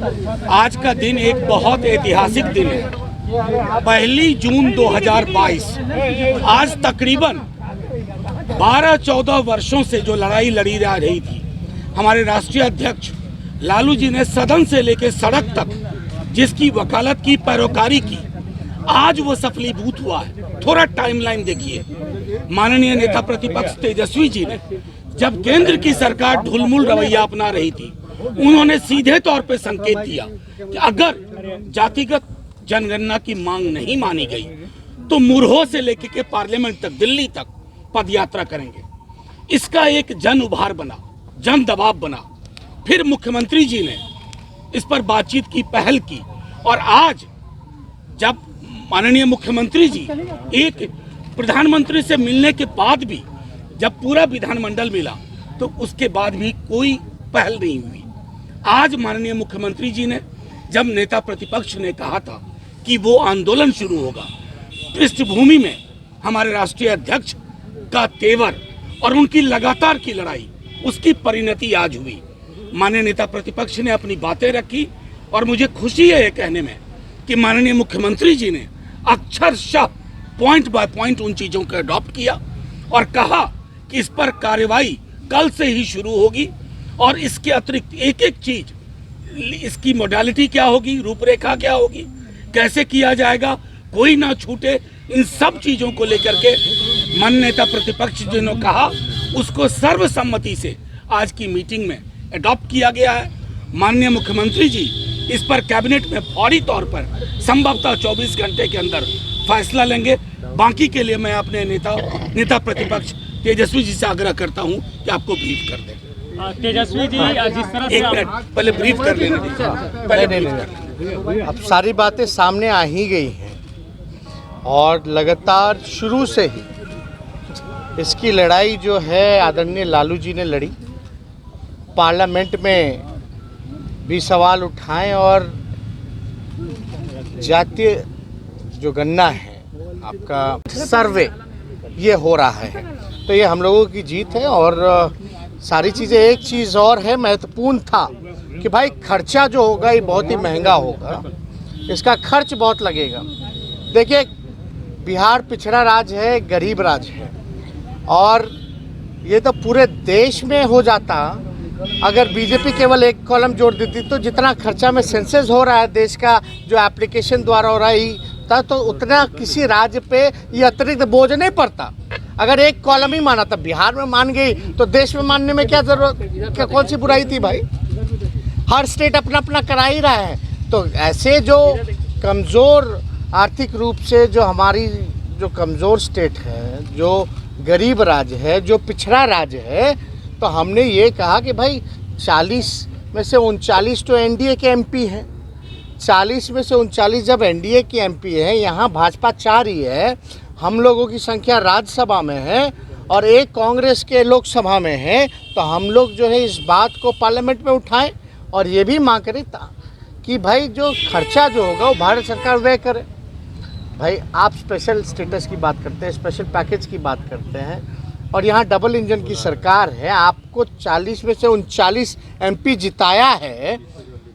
आज का दिन एक बहुत ऐतिहासिक दिन है। 1 जून 2022। आज तकरीबन 12-14 वर्षों से जो लड़ाई लड़ी जा रही थी, हमारे राष्ट्रीय अध्यक्ष लालू जी ने सदन से लेकर सड़क तक जिसकी वकालत की, पैरोकारी की, आज वो सफलीभूत हुआ है। थोड़ा टाइमलाइन देखिए। माननीय नेता प्रतिपक्ष तेजस्वी जी ने जब केंद्र की सरकार ढुलमुल रवैया अपना रही थी, उन्होंने सीधे तौर पे संकेत दिया कि अगर जातिगत जनगणना की मांग नहीं मानी गई तो मुरहो से लेकर के पार्लियामेंट तक, दिल्ली तक पदयात्रा करेंगे। इसका एक जन उभार बना, जन दबाव बना। फिर मुख्यमंत्री जी ने इस पर बातचीत की, पहल की, और आज जब माननीय मुख्यमंत्री जी एक प्रधानमंत्री से मिलने के बाद भी जब पूरा विधानमंडल मिला तो उसके बाद भी कोई पहल नहीं हुई। आज माननीय मुख्यमंत्री जी ने जब नेता प्रतिपक्ष ने कहा था कि वो आंदोलन शुरू होगा, पृष्ठभूमि में हमारे राष्ट्रीय अध्यक्ष का तेवर और उनकी लगातार की लड़ाई, उसकी परिणति आज हुई। माननीय नेता प्रतिपक्ष ने अपनी बातें रखी और मुझे खुशी है ये कहने में कि माननीय मुख्यमंत्री जी ने अक्षरशः पॉइंट बाय पॉइंट उन चीजों को अडॉप्ट किया और कहा कि इस पर कार्रवाई कल से ही शुरू होगी और इसके अतिरिक्त एक एक चीज, इसकी मोडालिटी क्या होगी, रूपरेखा क्या होगी, कैसे किया जाएगा, कोई ना छूटे, इन सब चीजों को लेकर के माननीय नेता प्रतिपक्ष जी ने कहा, उसको सर्वसम्मति से आज की मीटिंग में अडॉप्ट किया गया है। माननीय मुख्यमंत्री जी इस पर कैबिनेट में फौरी तौर पर संभवतः 24 घंटे के अंदर फैसला लेंगे। बाकी के लिए मैं अपने नेता प्रतिपक्ष तेजस्वी जी से आग्रह करता हूं कि आपको ब्रीफ कर दें। तेजस्वी जी, जिस तरह से एक मिनट पहले ब्रीफ कर लेने दीजिए। पहले ब्रीफ कर लें। अब सारी बातें सामने आ ही गई हैं और लगातार शुरू से ही इसकी लड़ाई जो है आदरणीय लालू जी ने लड़ी। पार्लियामेंट में भी सवाल उठाएं और जातीय जो गणना है, आपका सर्वे ये हो रहा है, तो ये हम लोगों की जीत है। और सारी चीज़ें, एक चीज़ और है महत्वपूर्ण था कि भाई खर्चा जो होगा ये बहुत ही महंगा होगा, इसका खर्च बहुत लगेगा। देखिए, बिहार पिछड़ा राज्य है, गरीब राज्य है, और ये तो पूरे देश में हो जाता अगर बीजेपी केवल एक कॉलम जोड़ देती। तो जितना खर्चा में सेंसस हो रहा है देश का, जो एप्लीकेशन द्वारा हो रहा है, तो उतना किसी राज्य पे ये अतिरिक्त बोझ नहीं पड़ता। अगर एक कॉलम ही माना था, बिहार में मान गई तो देश में मानने में क्या जरूरत, कौन सी बुराई थी भाई। हर स्टेट अपना अपना करा ही रहा है। तो ऐसे जो कमज़ोर आर्थिक रूप से, जो हमारी जो कमज़ोर स्टेट है, जो गरीब राज्य है, जो पिछड़ा राज्य है, तो हमने ये कहा कि भाई 40 में से 39 तो एनडीए के एमपी हैं। 40 में से 39 जब एनडीए की एमपी है, यहाँ भाजपा 4 ही है, हम लोगों की संख्या राज्यसभा में है और एक कांग्रेस के लोकसभा में है, तो हम लोग जो है इस बात को पार्लियामेंट में उठाएं और ये भी मांग करें कि भाई जो खर्चा जो होगा वो भारत सरकार व्यय करे। भाई आप स्पेशल स्टेटस की बात करते हैं, स्पेशल पैकेज की बात करते हैं, और यहाँ डबल इंजन की सरकार है, आपको 40 में से 39 एमपी जिताया है,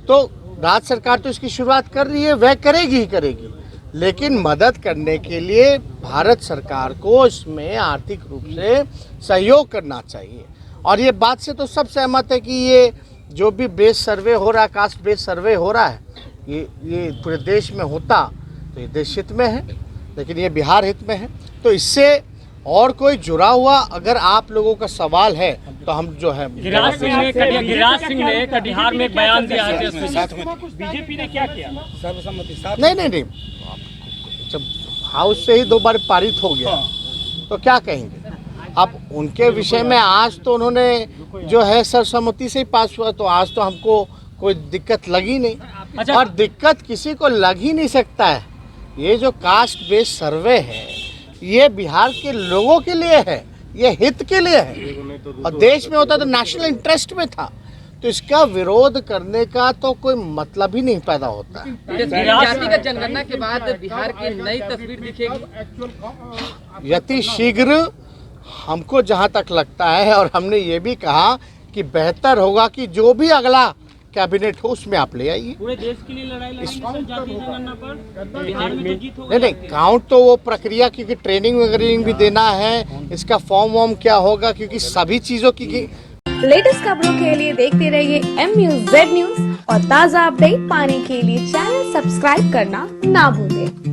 तो राज्य सरकार तो इसकी शुरुआत कर रही है, वह करेगी ही करेगी, लेकिन मदद करने के लिए भारत सरकार को इसमें आर्थिक रूप से सहयोग करना चाहिए। और ये बात से तो सब सहमत है कि ये जो भी बेस सर्वे हो रहा है, कास्ट बेस सर्वे हो रहा है, ये पूरे देश में होता तो ये देश हित में है, लेकिन ये बिहार हित में है। तो इससे और कोई जुड़ा हुआ अगर आप लोगों का सवाल है तो हम जो है, गिरिराज सिंह ने कटिहार में एक बयान दिया है, बीजेपी ने क्या किया, सर्वसम्मति नहीं, जब हाउस से ही 2 बार पारित हो गया तो क्या कहेंगे। अब उनके विषय में आज तो उन्होंने जो है सर्वसम्मति से ही पास हुआ, तो आज तो हमको कोई दिक्कत लगी नहीं। अच्छा। और दिक्कत किसी को लग ही नहीं सकता है। ये जो कास्ट बेस्ड सर्वे है, ये बिहार के लोगों के लिए है, ये हित के लिए है, और देश में होता तो नेशनल इंटरेस्ट में था, तो इसका विरोध करने का तो कोई मतलब ही नहीं पैदा होता है। जातिगत जनगणना के बाद बिहार की नई तस्वीर दिखेगी यति शीघ्र, हमको जहां तक लगता है, और हमने ये भी कहा कि बेहतर होगा कि जो भी अगला कैबिनेट हो उसमें आप ले आइए। पूरे देश के लिए लड़ाई लड़ेंगे सर जातीय जनगणना पर? बिहार में तो जीत होगी। नहीं काउंट तो वो प्रक्रिया, क्योंकि ट्रेनिंग वगैरह भी देना है, इसका फॉर्म वॉर्म क्या होगा, क्योंकि सभी चीज़ों की लेटेस्ट खबरों के लिए देखते रहिए MUZ न्यूज और ताज़ा अपडेट पाने के लिए चैनल सब्सक्राइब करना ना भूलें।